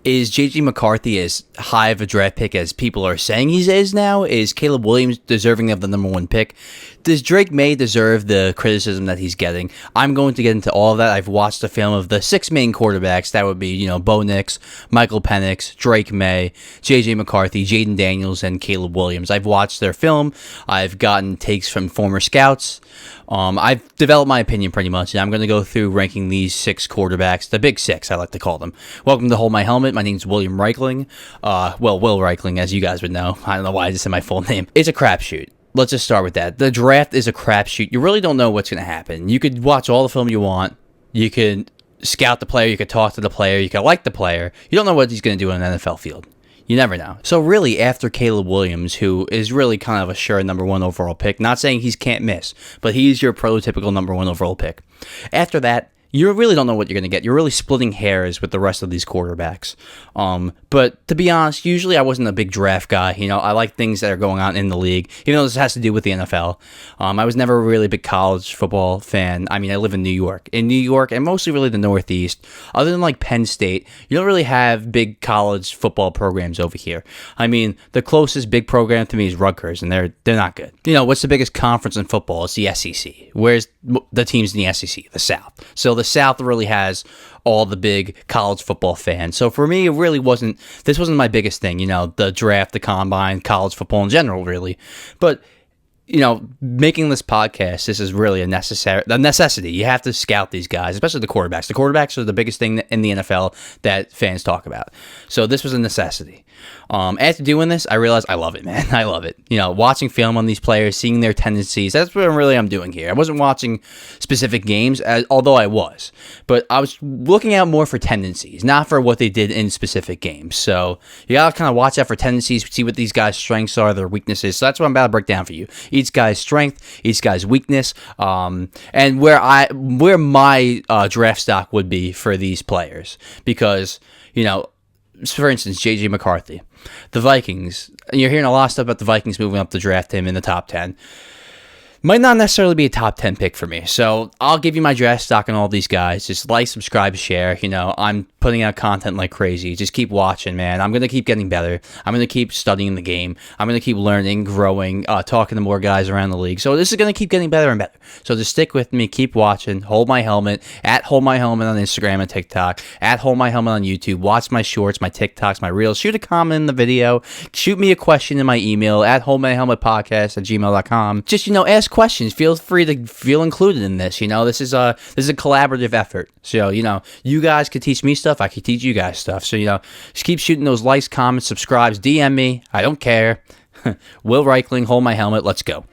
Is J.J. McCarthy as high of a draft pick as people are saying he is now? Is Caleb Williams deserving of the number one pick? Does Drake Maye deserve the criticism that he's getting? I'm going to get into all of that. I've watched the film of the 6 main quarterbacks. That would be, Bo Nix, Michael Penix, Drake Maye, J.J. McCarthy, Jayden Daniels, and Caleb Williams. I've watched their film. I've gotten takes from former scouts. I've developed my opinion pretty much, and I'm going to go through ranking these 6 quarterbacks, the big 6, I like to call them. Welcome to Hold My Helmet. My name's William Reichling. Will Reichling, as you guys would know. I don't know why I just said my full name. It's a crapshoot. Let's just start with that. The draft is a crapshoot. You really don't know what's going to happen. You could watch all the film you want. You can scout the player. You could talk to the player. You could like the player. You don't know what he's going to do on an NFL field. You never know. So really, after Caleb Williams, who is really kind of a sure number 1 overall pick, not saying he can't miss, but he's your prototypical number 1 overall pick. After that, you really don't know what you're going to get. You're really splitting hairs with the rest of these quarterbacks. But to be honest, usually I wasn't a big draft guy. I like things that are going on in the league, even though this has to do with the NFL. I was never really a big college football fan. I mean, I live in New York. In New York, and mostly really the Northeast, other than like Penn State, you don't really have big college football programs over here. I mean, the closest big program to me is Rutgers, and they're not good. What's the biggest conference in football? It's the SEC. Where's the teams in the SEC? The South. So the South really has all the big college football fans. So for me, this wasn't my biggest thing, the draft, the combine, college football in general, really. But making this podcast, this is really a necessity. You have to scout these guys, especially the quarterbacks. The quarterbacks are the biggest thing in the NFL that fans talk about. So this was a necessity. After doing this, I realized I love it, man. I love it. Watching film on these players, seeing their tendencies. That's what I'm doing here. I wasn't watching specific games, although I was. But I was looking out more for tendencies, not for what they did in specific games. So you got to kind of watch out for tendencies, see what these guys' strengths are, their weaknesses. So that's what I'm about to break down for you. Each guy's strength, each guy's weakness, and where my draft stock would be for these players. Because, for instance, J.J. McCarthy, the Vikings, and you're hearing a lot of stuff about the Vikings moving up to draft him in the top 10. Might not necessarily be a top 10 pick for me. So I'll give you my draft stock on all these guys. Just like, subscribe, share. I'm putting out content like crazy. Just keep watching, man. I'm going to keep getting better. I'm going to keep studying the game. I'm going to keep learning, growing, talking to more guys around the league. So this is going to keep getting better and better. So just stick with me. Keep watching. Hold My Helmet. At Hold My Helmet on Instagram and TikTok. At Hold My Helmet on YouTube. Watch my shorts, my TikToks, my reels. Shoot a comment in the video. Shoot me a question in my email at holdmyhelmetpodcast@gmail.com. Just, ask questions. Feel free to feel included in this. This is a collaborative effort. So, you guys could teach me stuff. I could teach you guys stuff. So, just keep shooting those likes, comments, subscribes, DM me. I don't care. Will Reichling, Hold My Helmet. Let's go.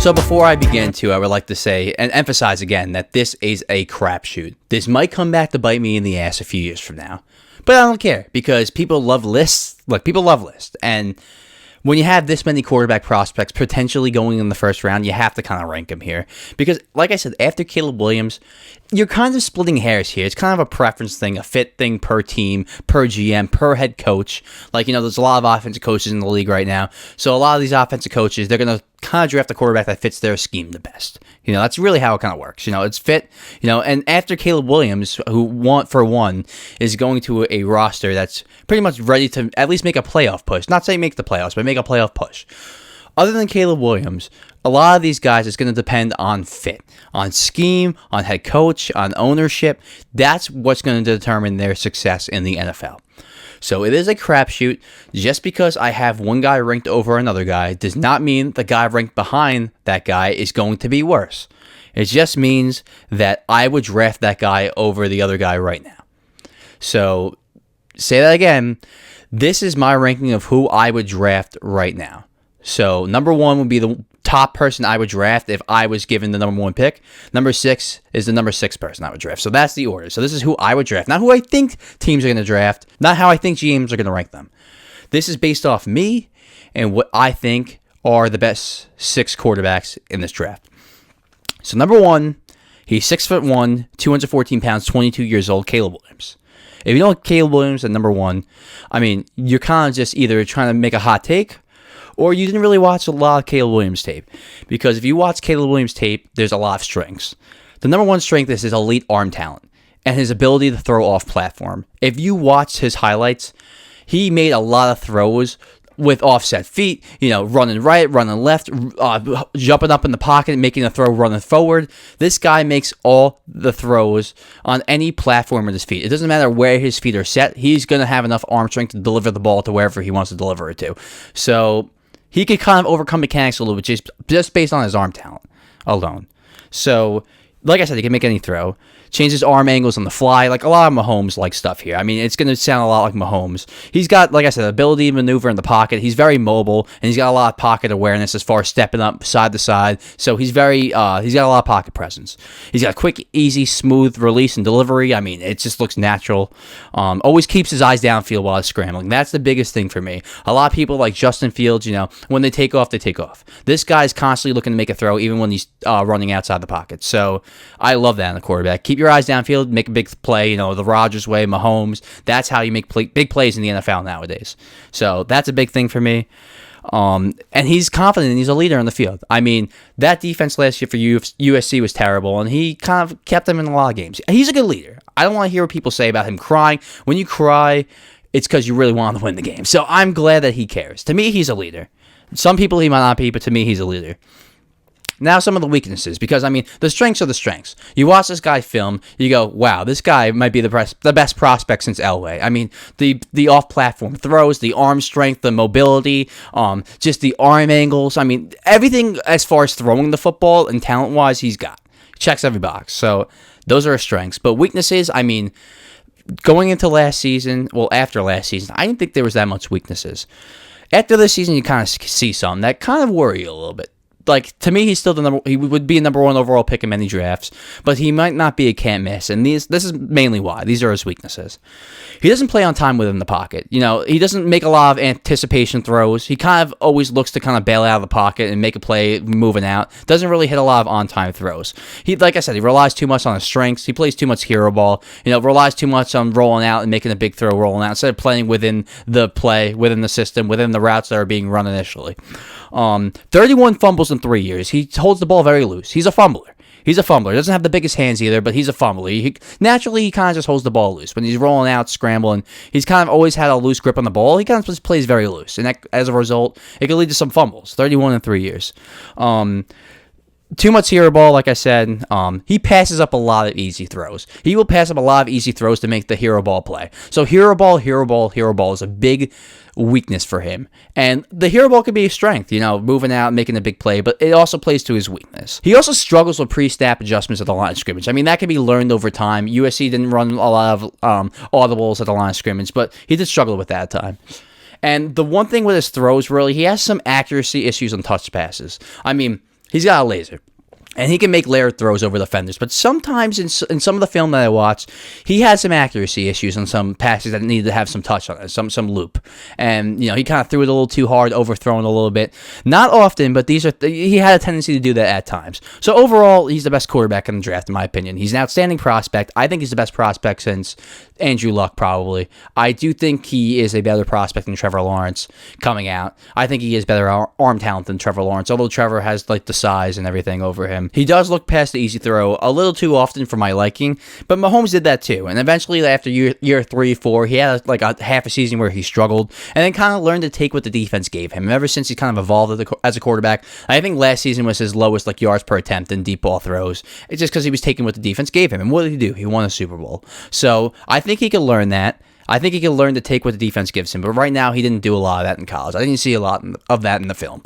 So before I begin I would like to say and emphasize again that this is a crapshoot. This might come back to bite me in the ass a few years from now. But I don't care because people love lists. Look, people love lists. And when you have this many quarterback prospects potentially going in the first round, you have to kind of rank them here. Because, like I said, after Caleb Williams, you're kind of splitting hairs here. It's kind of a preference thing, a fit thing per team, per GM, per head coach. There's a lot of offensive coaches in the league right now. So a lot of these offensive coaches, they're going to kind of draft the quarterback that fits their scheme the best. That's really how it kind of works. It's fit, and after Caleb Williams, who for one is going to a roster that's pretty much ready to at least make a playoff push. Not say make the playoffs, but make a playoff push. Other than Caleb Williams, a lot of these guys, it's going to depend on fit, on scheme, on head coach, on ownership. That's what's going to determine their success in the NFL. So it is a crapshoot. Just because I have one guy ranked over another guy does not mean the guy ranked behind that guy is going to be worse. It just means that I would draft that guy over the other guy right now. So, say that again. This is my ranking of who I would draft right now. So, number 1 would be the top person I would draft if I was given the number 1 pick. Number 6 is the number 6 person I would draft. So that's the order. So this is who I would draft. Not who I think teams are going to draft. Not how I think GMs are going to rank them. This is based off me and what I think are the best 6 quarterbacks in this draft. So number 1, he's 6'1", 214 pounds, 22 years old, Caleb Williams. If you don't Caleb Williams at number 1, I mean, you're kind of just either trying to make a hot take or you didn't really watch a lot of Caleb Williams tape. Because if you watch Caleb Williams tape, there's a lot of strengths. The number one strength is his elite arm talent and his ability to throw off platform. If you watch his highlights, he made a lot of throws with offset feet, running right, running left, jumping up in the pocket, making a throw, running forward. This guy makes all the throws on any platform with his feet. It doesn't matter where his feet are set. He's going to have enough arm strength to deliver the ball to wherever he wants to deliver it to. So he could kind of overcome mechanics a little bit just based on his arm talent alone. So, like I said, he can make any throw. Changes arm angles on the fly, like a lot of Mahomes-like stuff here. I mean, it's going to sound a lot like Mahomes. He's got, like I said, ability to maneuver in the pocket. He's very mobile, and he's got a lot of pocket awareness as far as stepping up side to side. So he's he's got a lot of pocket presence. He's got quick, easy, smooth release and delivery. I mean, it just looks natural. Always keeps his eyes downfield while he's scrambling. That's the biggest thing for me. A lot of people like Justin Fields, when they take off, they take off. This guy's constantly looking to make a throw, even when he's running outside the pocket. So I love that in the quarterback. Keep your eyes downfield, make a big play, the Rodgers way, Mahomes. That's how you make big plays in the NFL nowadays. So that's a big thing for me. And he's confident and he's a leader on the field. I mean, that defense last year for USC was terrible, and he kind of kept them in a lot of games. He's a good leader. I don't want to hear what people say about him crying. When you cry, it's because you really want to win the game. So I'm glad that he cares. To me, he's a leader. Some people he might not be, but to me, he's a leader. Now some of the weaknesses, because, I mean, the strengths are the strengths. You watch this guy film, you go, wow, this guy might be the best prospect since Elway. I mean, the off-platform throws, the arm strength, the mobility, just the arm angles. I mean, everything as far as throwing the football and talent-wise, he's got. Checks every box. So those are his strengths. But weaknesses, I mean, going into last season, after last season, I didn't think there was that much weaknesses. After this season, you kind of see some that kind of worry you a little bit. Like, to me, he would be a number one overall pick in many drafts, but he might not be a can't miss, and this is mainly why. These are his weaknesses. He doesn't play on time within the pocket. He doesn't make a lot of anticipation throws. He kind of always looks to kind of bail out of the pocket and make a play moving out. Doesn't really hit a lot of on-time throws. Like I said, he relies too much on his strengths. He plays too much hero ball. Relies too much on rolling out and making a big throw rolling out instead of playing within the play, within the system, within the routes that are being run initially. 31 fumbles in 3 years. He holds the ball very loose. He's a fumbler. He doesn't have the biggest hands either, but he's a fumbler. Naturally, he kind of just holds the ball loose. When he's rolling out, scrambling, he's kind of always had a loose grip on the ball. He kind of just plays very loose. And as a result, it could lead to some fumbles. 31 in 3 years. Too much hero ball, like I said. He passes up a lot of easy throws. He will pass up a lot of easy throws to make the hero ball play. So hero ball is a big weakness for him. And the hero ball could be a strength, moving out, making a big play, but it also plays to his weakness. He also struggles with pre-snap adjustments at the line of scrimmage. I mean, that can be learned over time. USC didn't run a lot of audibles at the line of scrimmage, but he did struggle with that at times. And the one thing with his throws, really, he has some accuracy issues on touch passes. I mean, he's got a laser, and he can make layered throws over defenders. But sometimes in some of the film that I watched, he had some accuracy issues on some passes that needed to have some touch on it, some loop. And, he kind of threw it a little too hard, overthrown a little bit. Not often, but he had a tendency to do that at times. So overall, he's the best quarterback in the draft, in my opinion. He's an outstanding prospect. I think he's the best prospect since Andrew Luck, probably. I do think he is a better prospect than Trevor Lawrence coming out. I think he has better arm talent than Trevor Lawrence, although Trevor has the size and everything over him. He does look past the easy throw a little too often for my liking, but Mahomes did that too. And eventually, after year 3, 4, he had a half a season where he struggled, and then kind of learned to take what the defense gave him. And ever since he kind of evolved as a quarterback, I think last season was his lowest yards per attempt in deep ball throws. It's just because he was taking what the defense gave him. And what did he do? He won a Super Bowl. So I think he can learn that. I think he can learn to take what the defense gives him. But right now, he didn't do a lot of that in college. I didn't see a lot of that in the film.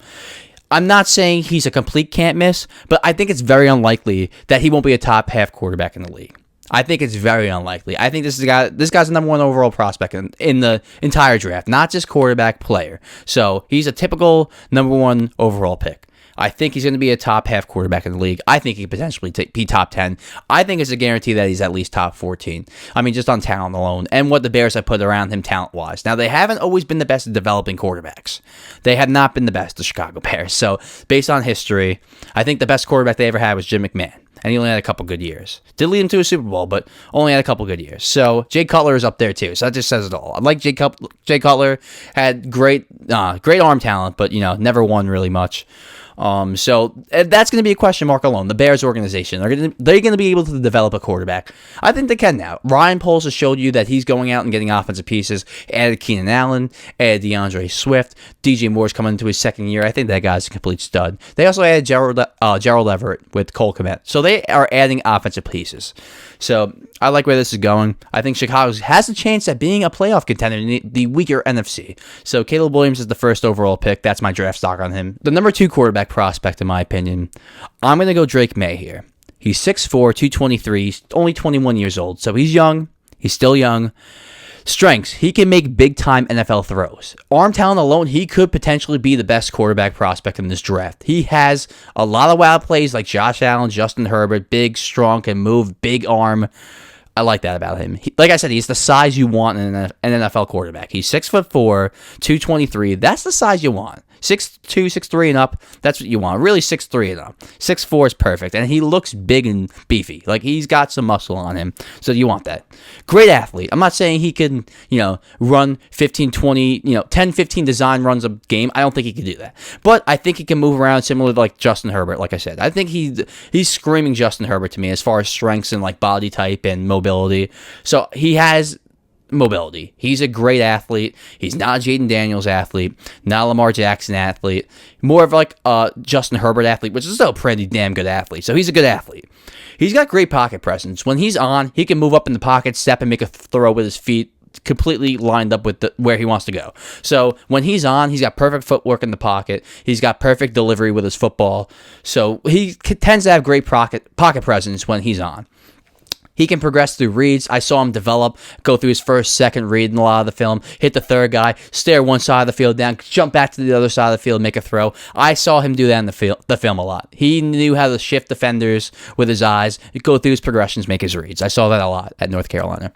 I'm not saying he's a complete can't miss, but I think it's very unlikely that he won't be a top half quarterback in the league. I think it's very unlikely. I think this guy's the number one overall prospect in the entire draft, not just quarterback player. So he's a typical number one overall pick. I think he's going to be a top half quarterback in the league. I think he could potentially be top 10. I think it's a guarantee that he's at least top 14. I mean, just on talent alone and what the Bears have put around him talent-wise. Now, they haven't always been the best at developing quarterbacks. They have not been the best, the Chicago Bears. So, based on history, I think the best quarterback they ever had was Jim McMahon. And he only had a couple good years. Did lead him to a Super Bowl, but only had a couple good years. So Jay Cutler is up there too. So that just says it all. I like Jay Cutler. Had great arm talent, but never won really much. So that's going to be a question mark alone. The Bears organization, they're going to be able to develop a quarterback. I think they can now. Ryan Poles has showed you that he's going out and getting offensive pieces. Added Keenan Allen, added DeAndre Swift. DJ Moore's coming into his second year. I think that guy's a complete stud. They also added Gerald Everett with Cole Kmet. So they are adding offensive pieces. So I like where this is going. I think Chicago has a chance at being a playoff contender in the weaker NFC. So Caleb Williams is the first overall pick. That's my draft stock on him. The number 2 quarterback prospect, in my opinion, I'm going to go Drake Maye here. He's 6'4", 223, he's only 21 years old. So he's young. He's still young. Strengths, he can make big-time NFL throws. Arm talent alone, he could potentially be the best quarterback prospect in this draft. He has a lot of wild plays like Josh Allen, Justin Herbert, big, strong, can move, big arm. I like that about him. Like I said, he's the size you want in an NFL quarterback. He's 6'4", 223. That's the size you want. 6'2", 6'3", and up, that's what you want. Really 6'3" and up. 6'4" is perfect, and he looks big and beefy. Like, he's got some muscle on him, so you want that. Great athlete. I'm not saying he can, run 15, 20, 10, 15 design runs a game. I don't think he can do that. But I think he can move around similar to, like, Justin Herbert, like I said. I think he's screaming Justin Herbert to me as far as strengths and, like, body type and mobility. So he has mobility. He's a great athlete. He's not a Jayden Daniels athlete, not a Lamar Jackson athlete, more of like a Justin Herbert athlete, which is still a pretty damn good athlete. So he's a good athlete. He's got great pocket presence. When he's on, he can move up in the pocket, step, and make a throw with his feet completely lined up with where he wants to go. So when he's on, he's got perfect footwork in the pocket. He's got perfect delivery with his football. So he tends to have great pocket presence when he's on. He can progress through reads. I saw him go through his first, second read in a lot of the film, hit the third guy, stare one side of the field down, jump back to the other side of the field, make a throw. I saw him do that in the film a lot. He knew how to shift defenders with his eyes, go through his progressions, make his reads. I saw that a lot at North Carolina.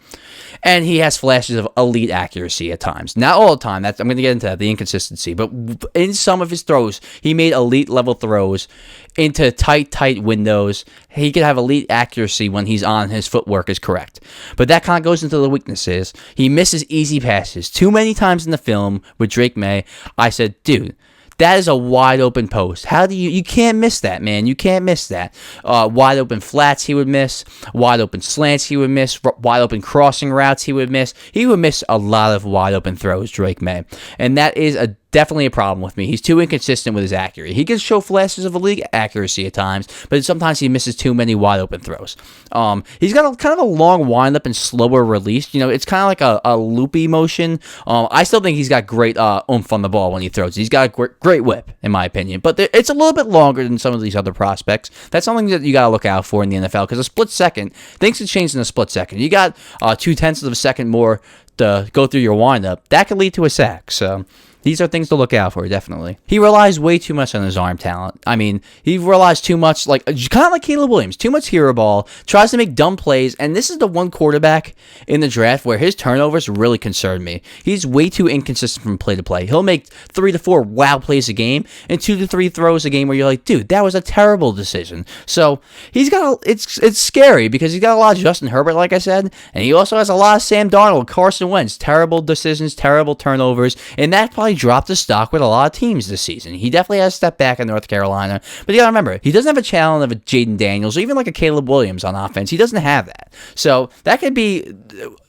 And he has flashes of elite accuracy at times. Not all the time. I'm going to get into that, the inconsistency. But in some of his throws, he made elite-level throws into tight windows. He could have elite accuracy when he's on, his footwork is correct. But that kind of goes into the weaknesses. He misses easy passes. Too many times in the film with Drake Maye, I said, dude, that is a wide open post. How do you can't miss that, man. You can't miss that. Wide open flats he would miss. Wide open slants he would miss. Wide open crossing routes he would miss. He would miss a lot of wide open throws, Drake Maye. And that is definitely a problem with me. He's too inconsistent with his accuracy. He can show flashes of elite accuracy at times, but sometimes he misses too many wide open throws. He's got kind of a long windup and slower release. It's kind of like a loopy motion. I still think he's got great oomph on the ball when he throws. He's got a great whip, in my opinion, but it's a little bit longer than some of these other prospects. That's something that you got to look out for in the NFL, because a split second, things can change in a split second. You got 0.2 of a second more to go through your windup. That could lead to a sack. So these are things to look out for, definitely. He relies way too much on his arm talent. I mean, he relies too much, kind of like Caleb Williams, too much hero ball, tries to make dumb plays, and this is the one quarterback in the draft where his turnovers really concern me. He's way too inconsistent from play to play. He'll make 3 to 4 wow plays a game and 2 to 3 throws a game where you're like, dude, that was a terrible decision. So it's scary because he's got a lot of Justin Herbert, like I said, and he also has a lot of Sam Darnold, Carson Wentz, terrible decisions, terrible turnovers, and that probably dropped his stock with a lot of teams this season. He definitely has stepped back in North Carolina, but you gotta remember, he doesn't have a challenge of a Jayden Daniels or even like a Caleb Williams on offense. He doesn't have that. So that could be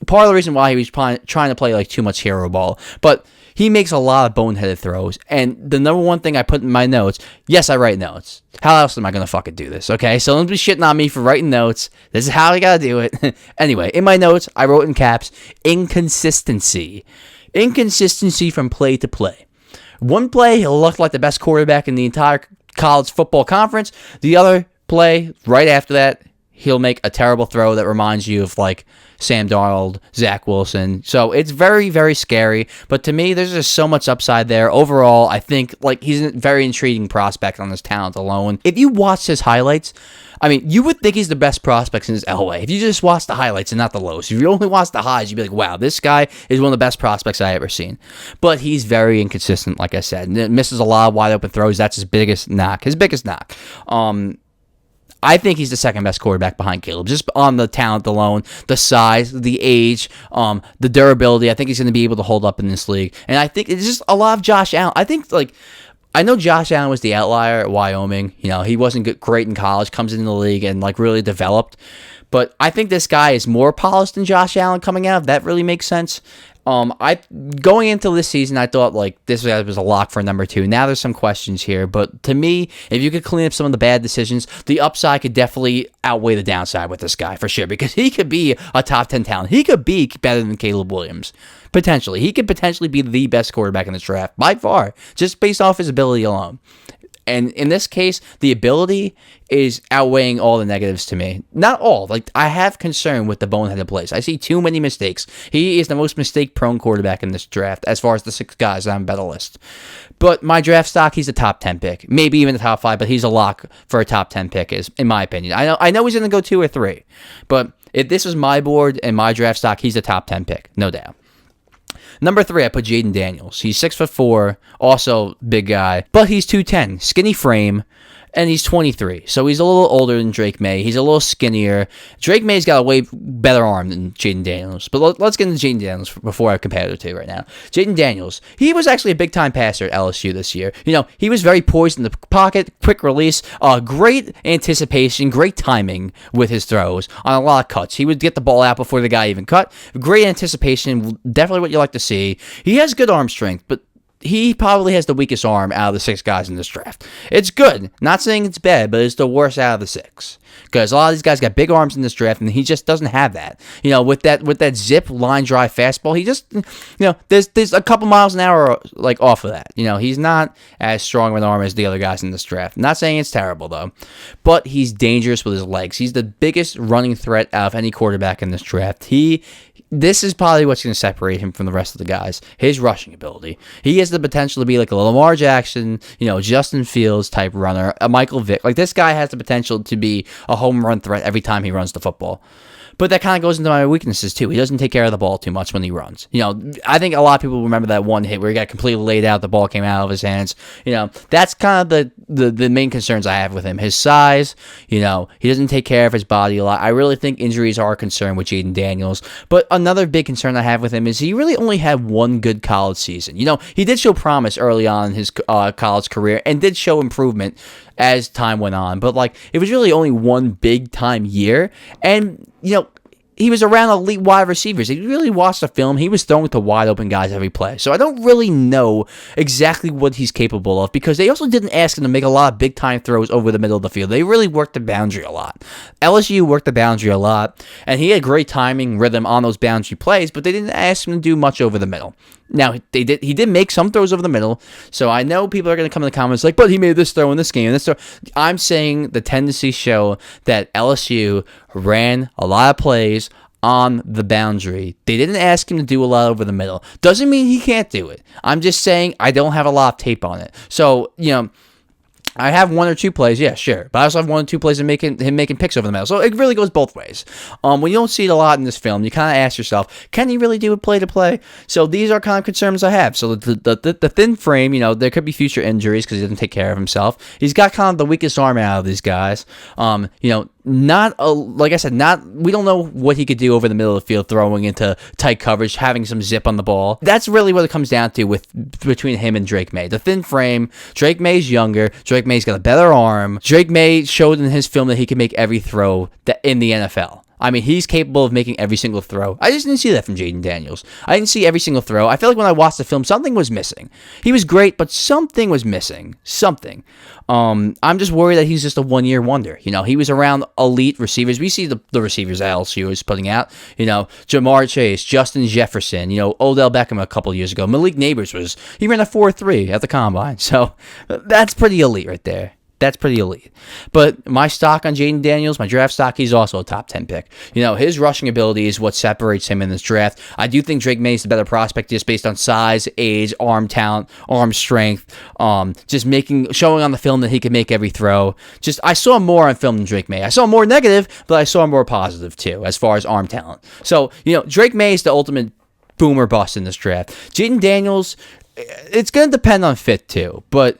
part of the reason why he was trying to play like too much hero ball. But he makes a lot of boneheaded throws. And the number one thing I put in my notes, yes, I write notes. How else am I going to fucking do this, okay? So don't be shitting on me for writing notes. This is how I got to do it. Anyway, in my notes, I wrote in caps, inconsistency. Inconsistency from play to play. One play, he'll look like the best quarterback in the entire college football conference. The other play, right after that, he'll make a terrible throw that reminds you of like Sam Darnold, Zach Wilson. So it's very, very scary. But to me, there's just so much upside there. Overall, I think like he's a very intriguing prospect on his talent alone. If you watch his highlights, I mean, you would think he's the best prospect since Elway. If you just watch the highlights and not the lows, if you only watch the highs, you'd be like, wow, this guy is one of the best prospects I ever seen. But he's very inconsistent, like I said. Misses a lot of wide open throws. That's his biggest knock. I think he's the second best quarterback behind Caleb, just on the talent alone, the size, the age, the durability. I think he's going to be able to hold up in this league. And I think it's just a lot of Josh Allen. I know Josh Allen was the outlier at Wyoming. You know, he wasn't great in college, comes into the league and like really developed. But I think this guy is more polished than Josh Allen coming out, if that really makes sense. Going into this season, I thought like this guy was a lock for number 2. Now there's some questions here, but to me, if you could clean up some of the bad decisions, the upside could definitely outweigh the downside with this guy for sure, because he could be a top 10 talent. He could be better than Caleb Williams. Potentially. He could potentially be the best quarterback in this draft by far, just based off his ability alone. And in this case, the ability is outweighing all the negatives to me. Not all. Like, I have concern with the boneheaded plays. I see too many mistakes. He is the most mistake-prone quarterback in this draft, as far as the 6 guys on the list. But my draft stock, he's a top 10 pick. Maybe even the top 5, but he's a lock for a top 10 pick, is in my opinion. I know he's going to go 2 or 3. But if this was my board and my draft stock, he's a top 10 pick, no doubt. Number 3, I put Jayden Daniels. He's 6'4", also big guy, but he's 210, skinny frame, and he's 23. So he's a little older than Drake Maye. He's a little skinnier. Drake May's got a way better arm than Jayden Daniels. But let's get into Jayden Daniels before I compare the two right now. Jayden Daniels, he was actually a big-time passer at LSU this year. You know, he was very poised in the pocket, quick release, great anticipation, great timing with his throws on a lot of cuts. He would get the ball out before the guy even cut. Great anticipation, definitely what you like to see. He has good arm strength, but he probably has the weakest arm out of the 6 guys in this draft. It's good. Not saying it's bad, but it's the worst out of the 6. Because a lot of these guys got big arms in this draft, and he just doesn't have that. You know, with that zip line drive fastball, he just, you know, there's a couple miles an hour like off of that. You know, he's not as strong of an arm as the other guys in this draft. I'm not saying it's terrible though, but he's dangerous with his legs. He's the biggest running threat out of any quarterback in this draft. This is probably what's going to separate him from the rest of the guys. His rushing ability. He has the potential to be like a Lamar Jackson, you know, Justin Fields type runner, a Michael Vick. Like, this guy has the potential to be a home run threat every time he runs the football. But that kind of goes into my weaknesses, too. He doesn't take care of the ball too much when he runs. You know, I think a lot of people remember that one hit where he got completely laid out, the ball came out of his hands. You know, that's kind of the main concerns I have with him. His size, you know, he doesn't take care of his body a lot. I really think injuries are a concern with Jayden Daniels. But another big concern I have with him is he really only had one good college season. You know, he did show promise early on in his college career and did show improvement as time went on, but like, it was really only one big time year. And you know, he was around elite wide receivers. If you really watched the film, he was throwing to wide open guys every play. So I don't really know exactly what he's capable of, because they also didn't ask him to make a lot of big time throws over the middle of the field. They really worked the boundary a lot. LSU worked the boundary a lot, and he had great timing, rhythm on those boundary plays, but they didn't ask him to do much over the middle. Now, he did make some throws over the middle, so I know people are going to come in the comments like, but he made this throw in this game, and this throw. I'm saying the tendencies show that LSU ran a lot of plays on the boundary. They didn't ask him to do a lot over the middle. Doesn't mean he can't do it. I'm just saying I don't have a lot of tape on it. So, you know, I have 1 or 2 plays, yeah, sure. But I also have 1 or 2 plays of him making picks over the middle. So it really goes both ways. When you don't see it a lot in this film, you kind of ask yourself, can he really do a play-to-play? So these are kind of concerns I have. So the thin frame, you know, there could be future injuries because he doesn't take care of himself. He's got kind of the weakest arm out of these guys. You know, like I said, we don't know what he could do over the middle of the field, throwing into tight coverage, having some zip on the ball. That's really what it comes down to between him and Drake Maye. The thin frame. Drake May's younger. Drake May's got a better arm. Drake Maye showed in his film that he can make every throw in the NFL. I mean, he's capable of making every single throw. I just didn't see that from Jayden Daniels. I didn't see every single throw. I feel like when I watched the film, something was missing. He was great, but something was missing. Something. I'm just worried that he's just a one-year wonder. You know, he was around elite receivers. We see the receivers that LSU is putting out. You know, Jamar Chase, Justin Jefferson, you know, Odell Beckham a couple years ago. Malik Neighbors he ran a 4.3 at the Combine. So that's pretty elite right there. That's pretty elite. But my stock on Jayden Daniels, my draft stock, he's also a top 10 pick. His rushing ability is what separates him in this draft. I do think Drake Maye is the better prospect just based on size, age, arm talent, arm strength, just showing on the film that he can make every throw. I saw more on film than Drake Maye. I saw more negative, but I saw more positive too, as far as arm talent. So, Drake Maye is the ultimate boomer bust in this draft. Jayden Daniels, it's going to depend on fit too, but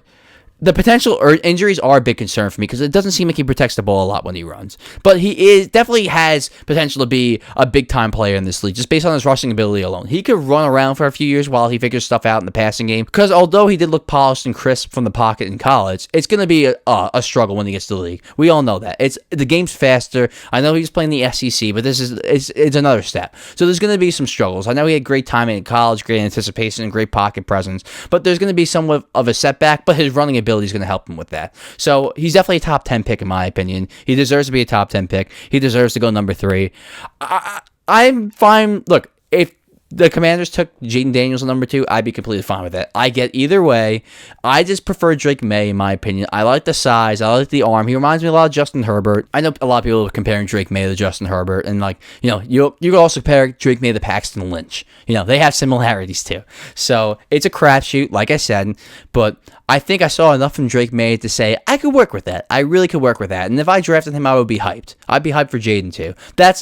the potential injuries are a big concern for me because it doesn't seem like he protects the ball a lot when he runs. But he definitely has potential to be a big-time player in this league just based on his rushing ability alone. He could run around for a few years while he figures stuff out in the passing game because although he did look polished and crisp from the pocket in college, it's going to be a struggle when he gets to the league. We all know that. The game's faster. I know he's playing the SEC, but it's another step. So there's going to be some struggles. I know he had great timing in college, great anticipation, and great pocket presence, but there's going to be somewhat of a setback, but his running ability is going to help him with that. So he's definitely a top 10 pick in my opinion. He deserves to be a top 10 pick. He deserves to go number 3. I'm fine. Look, if the Commanders took Jayden Daniels at number 2, I'd be completely fine with that. I get either way. I just prefer Drake Maye in my opinion. I like the size. I like the arm. He reminds me a lot of Justin Herbert. I know a lot of people are comparing Drake Maye to Justin Herbert, and you could also compare Drake Maye to Paxton Lynch. They have similarities too. So it's a crapshoot, like I said, but I think I saw enough from Drake Maye to say I could work with that. I really could work with that. And if I drafted him, I would be hyped. I'd be hyped for Jayden too.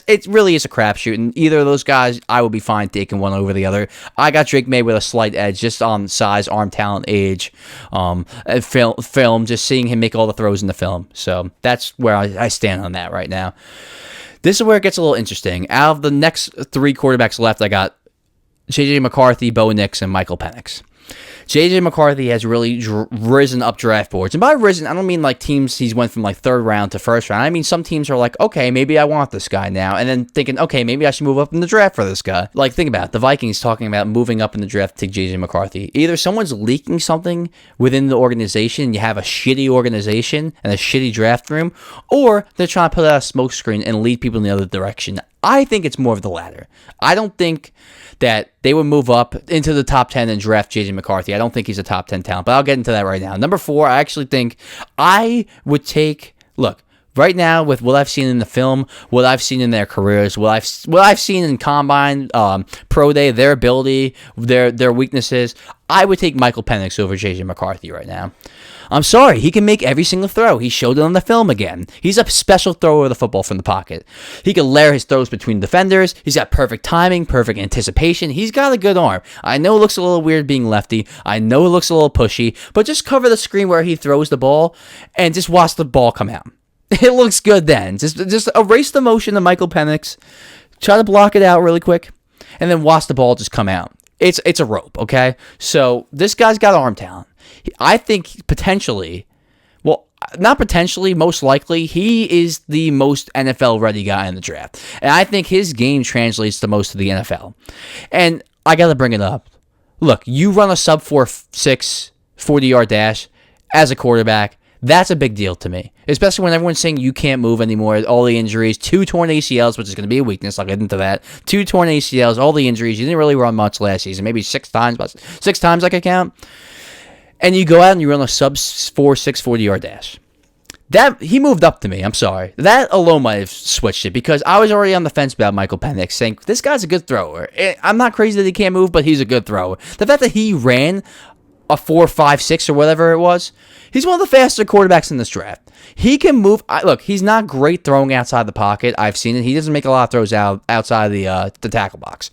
It really is a crapshoot, and either of those guys, I would be fine taking one over the other. I got Drake Maye with a slight edge just on size, arm talent, age, film, just seeing him make all the throws in the film. So that's where I stand on that right now. This is where it gets a little interesting. Out of the next 3 quarterbacks left, I got J.J. McCarthy, Bo Nix, and Michael Penix. J.J. McCarthy has really risen up draft boards. And by risen, I don't mean like teams he's went from like 3rd round to 1st round. I mean some teams are like, okay, maybe I want this guy now. And then thinking, okay, maybe I should move up in the draft for this guy. Like, think about it. The Vikings talking about moving up in the draft to take J.J. McCarthy. Either someone's leaking something within the organization, you have a shitty organization and a shitty draft room, or they're trying to put out a smokescreen and lead people in the other direction. I think it's more of the latter. I don't think that they would move up into the top 10 and draft J.J. McCarthy. I don't think he's a top 10 talent, but I'll get into that right now. Number 4, I actually think I would take, look, right now with what I've seen in the film, what I've seen in their careers, what I've seen in Combine, Pro Day, their ability, their weaknesses, I would take Michael Penix over J.J. McCarthy right now. I'm sorry, he can make every single throw. He showed it on the film again. He's a special thrower of the football from the pocket. He can layer his throws between defenders. He's got perfect timing, perfect anticipation. He's got a good arm. I know it looks a little weird being lefty. I know it looks a little pushy, but just cover the screen where he throws the ball and just watch the ball come out. It looks good then. Just erase the motion of Michael Penix. Try to block it out really quick, and then watch the ball just come out. It's a rope, okay? So this guy's got arm talent. I think potentially, well, not potentially, most likely, he is the most NFL-ready guy in the draft. And I think his game translates the most to the NFL. And I got to bring it up. Look, you run a sub-4.6 40-yard dash as a quarterback, that's a big deal to me, especially when everyone's saying you can't move anymore, all the injuries, 2 torn ACLs, which is going to be a weakness. I'll get into that. 2 torn ACLs, all the injuries. You didn't really run much last season, maybe 6 times, but 6 times I could count. And you go out and you run a sub-4.6 40-yard dash. That he moved up to me. I'm sorry. That alone might have switched it because I was already on the fence about Michael Penix, saying this guy's a good thrower. I'm not crazy that he can't move, but he's a good thrower. The fact that he ran a 4.56 or whatever it was, he's one of the faster quarterbacks in this draft. He can move. Look, he's not great throwing outside the pocket. I've seen it. He doesn't make a lot of throws outside the tackle box,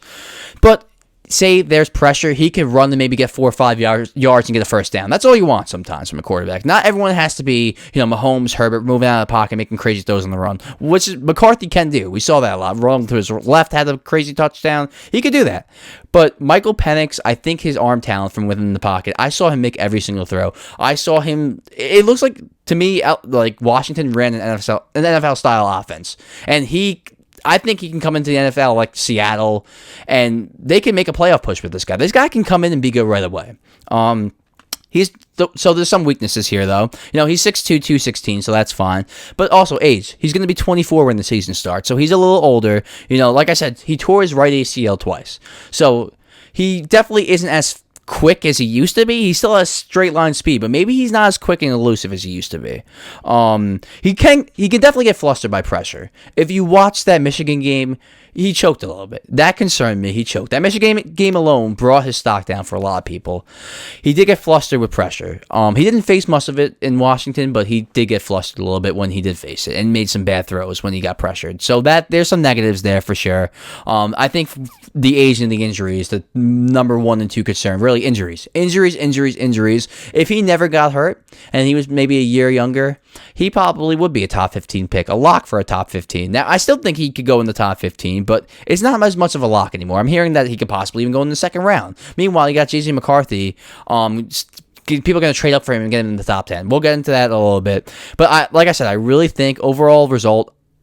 but say there's pressure, he can run and maybe get 4 or 5 yards and get a first down. That's all you want sometimes from a quarterback. Not everyone has to be, Mahomes, Herbert, moving out of the pocket, making crazy throws on the run, which McCarthy can do. We saw that a lot. Rolling to his left, had a crazy touchdown. He could do that. But Michael Penix, I think his arm talent from within the pocket, I saw him make every single throw. I saw him, it looks like, to me, like Washington ran an NFL-style offense. And I think he can come into the NFL like Seattle, and they can make a playoff push with this guy. This guy can come in and be good right away. So there's some weaknesses here, though. He's 6'2", 216, so that's fine. But also age. He's going to be 24 when the season starts, so he's a little older. Like I said, he tore his right ACL twice. So he definitely isn't as quick as he used to be. He still has straight line speed, but maybe he's not as quick and elusive as he used to be. He can definitely get flustered by pressure. If you watch that Michigan game, he choked a little bit. That concerned me. He choked. That Michigan game alone brought his stock down for a lot of people. He did get flustered with pressure. He didn't face much of it in Washington, but he did get flustered a little bit when he did face it and made some bad throws when he got pressured. So that there's some negatives there for sure. I think the age and the injuries, the number 1 and 2 concern, really injuries. If he never got hurt and he was maybe a year younger, he probably would be a top 15 pick, a lock for a top 15. Now, I still think he could go in the top 15, but it's not as much of a lock anymore. I'm hearing that he could possibly even go in the second round. Meanwhile, you got Jayden McCarthy. People are going to trade up for him and get him in the top 10. We'll get into that a little bit. But like I said, I really think overall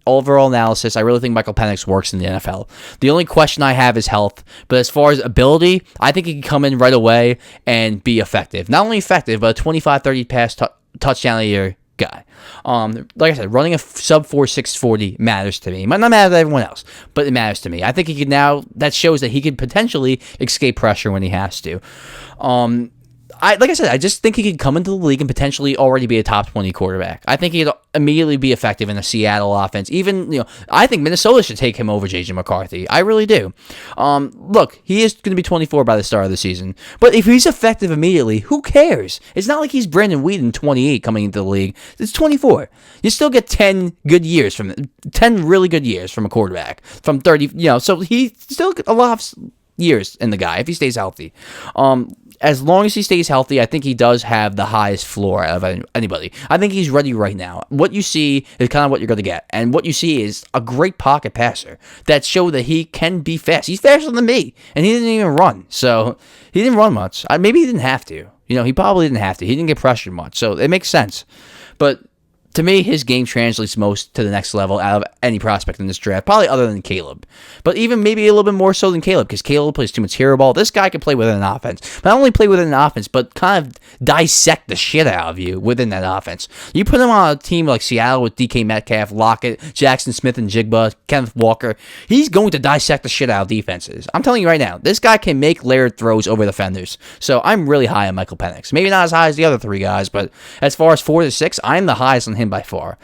analysis, I really think Michael Penix works in the NFL. The only question I have is health. But as far as ability, I think he can come in right away and be effective. Not only effective, but a 25-30 pass touchdown a year guy. Like I said, running a sub 4.640 matters to me. It might not matter to everyone else, but it matters to me. I think he could now. That shows that he could potentially escape pressure when he has to. Like I said, I just think he could come into the league and potentially already be a top 20 quarterback. I think he could immediately be effective in a Seattle offense. Even, I think Minnesota should take him over Jayden McCarthy. I really do. Look, he is going to be 24 by the start of the season. But if he's effective immediately, who cares? It's not like he's Brandon Whedon 28 coming into the league. It's 24. You still get 10 good years 10 really good years from a quarterback from 30. So he still get a lot of years in the guy if he stays healthy. As long as he stays healthy, I think he does have the highest floor out of anybody. I think he's ready right now. What you see is kind of what you're going to get. And what you see is a great pocket passer that showed that he can be fast. He's faster than me, and he didn't even run. So he didn't run much. Maybe he didn't have to. He probably didn't have to. He didn't get pressured much. So it makes sense. But to me, his game translates most to the next level out of any prospect in this draft, probably other than Caleb. But even maybe a little bit more so than Caleb, because Caleb plays too much hero ball. This guy can play within an offense. Not only play within an offense, but kind of dissect the shit out of you within that offense. You put him on a team like Seattle with DK Metcalf, Lockett, Jackson Smith and Jigba, Kenneth Walker, he's going to dissect the shit out of defenses. I'm telling you right now, this guy can make layered throws over defenders. So I'm really high on Michael Penix. Maybe not as high as the other 3 guys, but as far as 4 to 6, I'm the highest on him by far.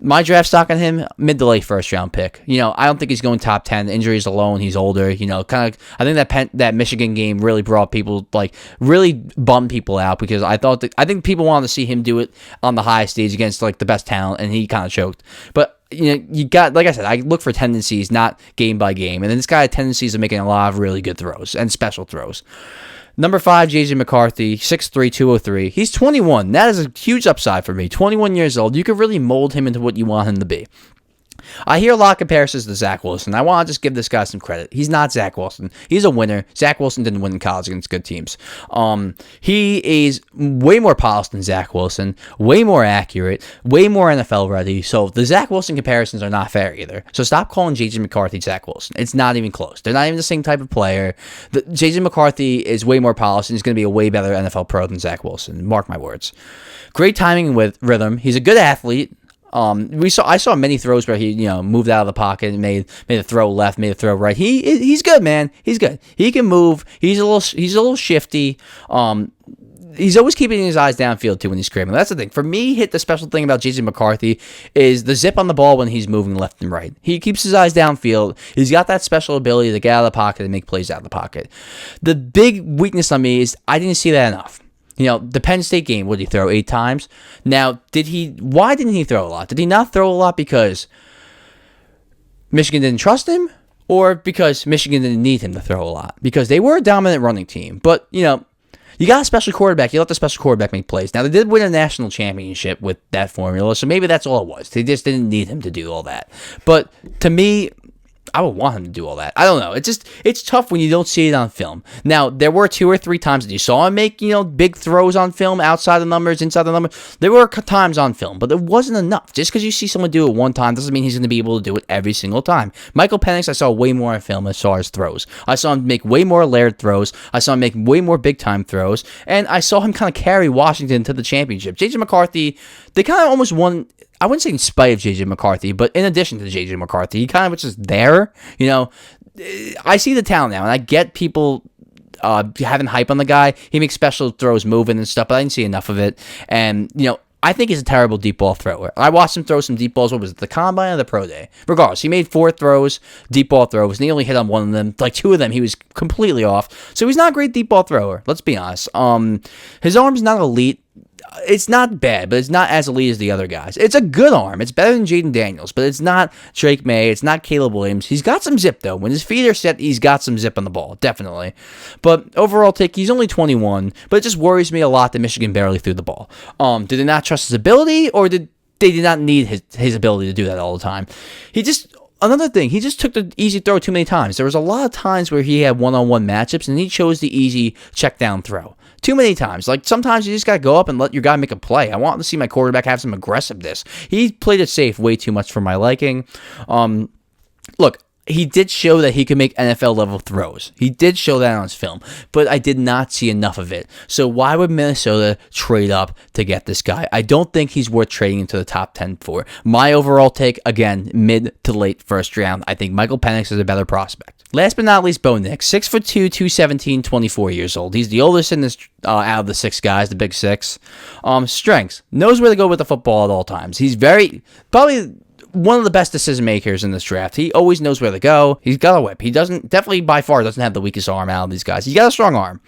My draft stock on him, mid to late first round pick. I don't think he's going top 10. Injuries alone, he's older. I think that Michigan game really brought people, really bummed people out, because I think people wanted to see him do it on the highest stage against the best talent, and he kind of choked. But you got, like I said, I look for tendencies, not game by game. And then this guy had tendencies of making a lot of really good throws and special throws. Number 5, Jayden McCarthy, 6'3", 203. He's 21. That is a huge upside for me. 21 years old. You could really mold him into what you want him to be. I hear a lot of comparisons to Zach Wilson. I want to just give this guy some credit. He's not Zach Wilson. He's a winner. Zach Wilson didn't win in college against good teams. He is way more polished than Zach Wilson, way more accurate, way more NFL ready. So the Zach Wilson comparisons are not fair either. So stop calling Jayden McCarthy Zach Wilson. It's not even close. They're not even the same type of player. Jayden McCarthy is way more polished and he's going to be a way better NFL pro than Zach Wilson. Mark my words. Great timing with rhythm. He's a good athlete. I saw many throws where he, moved out of the pocket and made a throw left, made a throw right. He's good, man. He's good. He can move. He's a little shifty. He's always keeping his eyes downfield too when he's scrambling. That's the thing. For me, the special thing about Jayden McCarthy is the zip on the ball when he's moving left and right. He keeps his eyes downfield. He's got that special ability to get out of the pocket and make plays out of the pocket. The big weakness on me is I didn't see that enough. The Penn State game, would he throw 8 times? Now, why didn't he throw a lot? Did he not throw a lot because Michigan didn't trust him? Or because Michigan didn't need him to throw a lot? Because they were a dominant running team. But, you got a special quarterback. You let the special quarterback make plays. Now, they did win a national championship with that formula, so maybe that's all it was. They just didn't need him to do all that. But to me, I would want him to do all that. I don't know. It's tough when you don't see it on film. Now, there were 2 or 3 times that you saw him make, big throws on film, outside the numbers, inside the numbers. There were times on film, but it wasn't enough. Just because you see someone do it one time doesn't mean he's going to be able to do it every single time. Michael Penix, I saw way more on film as far as throws. I saw him make way more layered throws. I saw him make way more big-time throws. And I saw him kind of carry Washington to the championship. Jayden McCarthy, they kind of almost won. I wouldn't say in spite of Jayden McCarthy, but in addition to Jayden McCarthy, he kind of was just there. I see the talent now, and I get people. having hype on the guy. He makes special throws moving and stuff, but I didn't see enough of it. And, I think he's a terrible deep ball thrower. I watched him throw some deep balls. What was it, the Combine or the Pro Day? Regardless, he made 4 throws, deep ball throws, and he only hit on one of them. Like 2 of them, he was completely off. So he's not a great deep ball thrower. Let's be honest. His arm's not elite. It's not bad, but it's not as elite as the other guys. It's a good arm. It's better than Jayden Daniels, but it's not Drake Maye. It's not Caleb Williams. He's got some zip, though. When his feet are set, he's got some zip on the ball, definitely. But overall take, he's only 21, but it just worries me a lot that Michigan barely threw the ball. Did they not trust his ability, or did they not need his ability to do that all the time? Another thing, he just took the easy throw too many times. There was a lot of times where he had one-on-one matchups, and he chose the easy check-down throw. Too many times. Like, sometimes you just got to go up and let your guy make a play. I want to see my quarterback have some aggressiveness. He played it safe way too much for my liking. Look, he did show that he could make NFL-level throws. He did show that on his film, but I did not see enough of it. So why would Minnesota trade up to get this guy? I don't think he's worth trading into the top 10 for. My overall take, again, mid to late first round. I think Michael Penix is a better prospect. Last but not least, Bo Nix, 6'2", 217, 24 years old. He's the oldest in this out of the 6 guys, the big 6. Strengths, knows where to go with the football at all times. He's probably one of the best decision makers in this draft. He always knows where to go. He's got a whip. He definitely by far doesn't have the weakest arm out of these guys. He's got a strong arm.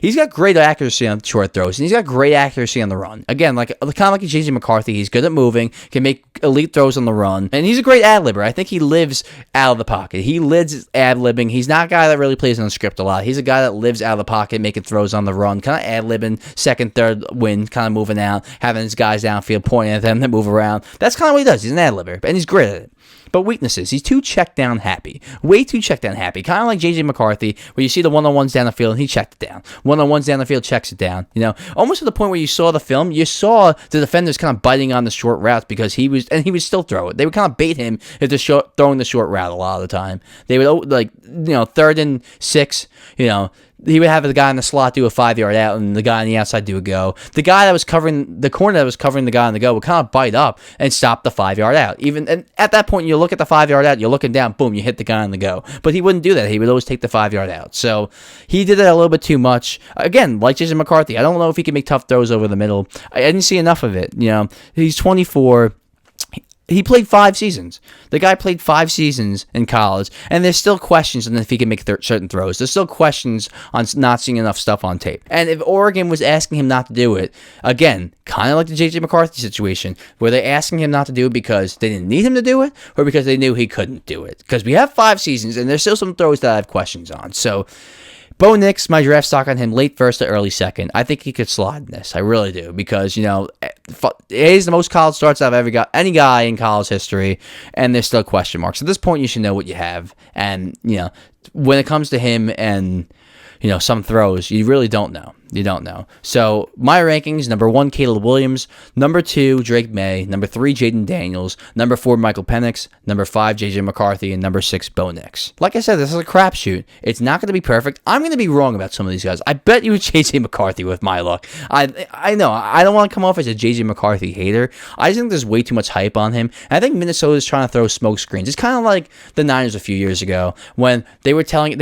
He's got great accuracy on short throws, and he's got great accuracy on the run. Again, kind of like a J.J. McCarthy, he's good at moving, can make elite throws on the run, and he's a great ad-libber. I think he lives out of the pocket. He lives ad-libbing. He's not a guy that really plays on the script a lot. He's a guy that lives out of the pocket, making throws on the run, kind of ad-libbing, second, third wind, kind of moving out, having his guys downfield, pointing at them to move around. That's kind of what he does. He's an ad-libber, and he's great at it. But weaknesses, he's too check down happy. Way too check down happy. Kind of like J.J. McCarthy, where you see the one-on-ones down the field and he checked it down. One-on-ones down the field, checks it down. Almost to the point where you saw the film, you saw the defenders kind of biting on the short routes because he would still throw it. They would kind of bait him if they're throwing the short route a lot of the time. They would, 3rd and 6, he would have the guy in the slot do a 5-yard out and the guy on the outside do a go. The guy that was covering the corner that was covering the guy on the go would kind of bite up and stop the 5-yard out. And at that point, you look at the 5-yard out, you're looking down, boom, you hit the guy on the go. But he wouldn't do that. He would always take the 5-yard out. So he did that a little bit too much. Again, like Jason McCarthy, I don't know if he can make tough throws over the middle. I didn't see enough of it. He's 24. He played 5 seasons. The guy played 5 seasons in college, and there's still questions on if he can make certain throws. There's still questions on not seeing enough stuff on tape. And if Oregon was asking him not to do it, again, kind of like the J.J. McCarthy situation, were they asking him not to do it because they didn't need him to do it, or because they knew he couldn't do it? Because we have 5 seasons, and there's still some throws that I have questions on. So Bo Nix, my draft stock on him, late first to early second. I think he could slide in this. I really do. Because, he's the most college starts I've ever got, any guy in college history, and there's still question marks. At this point, you should know what you have. And, when it comes to him and, some throws, you really don't know. You don't know. So, my rankings, number 1, Caleb Williams. Number 2, Drake Maye. Number 3, Jayden Daniels. Number 4, Michael Penix. Number 5, J.J. McCarthy. And number 6, Bo Nix. Like I said, this is a crapshoot. It's not going to be perfect. I'm going to be wrong about some of these guys. I bet you J.J. McCarthy with my luck. I know. I don't want to come off as a J.J. McCarthy hater. I just think there's way too much hype on him. And I think Minnesota's trying to throw smoke screens. It's kind of like the Niners a few years ago when they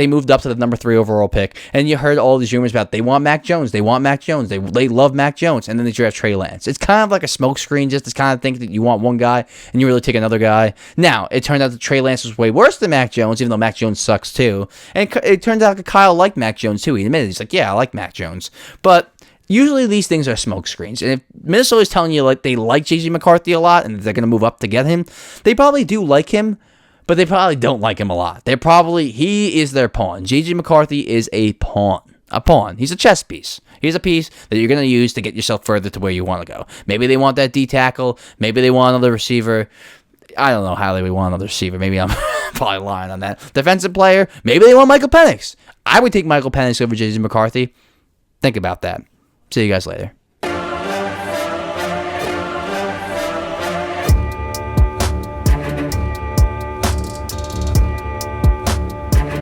moved up to the number 3 overall pick, and you heard all these rumors about they want Mac Jones. They want Mac Jones. They love Mac Jones. And then they draft Trey Lance. It's kind of like a smokescreen, just this kind of thing that you want one guy and you really take another guy. Now, it turned out that Trey Lance was way worse than Mac Jones, even though Mac Jones sucks too. And it turned out that Kyle liked Mac Jones too. He admitted, he's like, yeah, I like Mac Jones. But usually these things are smokescreens. And if Minnesota's telling you they like J.J. McCarthy a lot and they're going to move up to get him, they probably do like him, but they probably don't like him a lot. He is their pawn. J.J. McCarthy is a pawn. A pawn. He's a chess piece. He's a piece that you're going to use to get yourself further to where you want to go. Maybe they want that D tackle. Maybe they want another receiver. I don't know how they would want another receiver. Maybe I'm probably lying on that. Defensive player. Maybe they want Michael Penix. I would take Michael Penix over J.J. McCarthy. Think about that. See you guys later.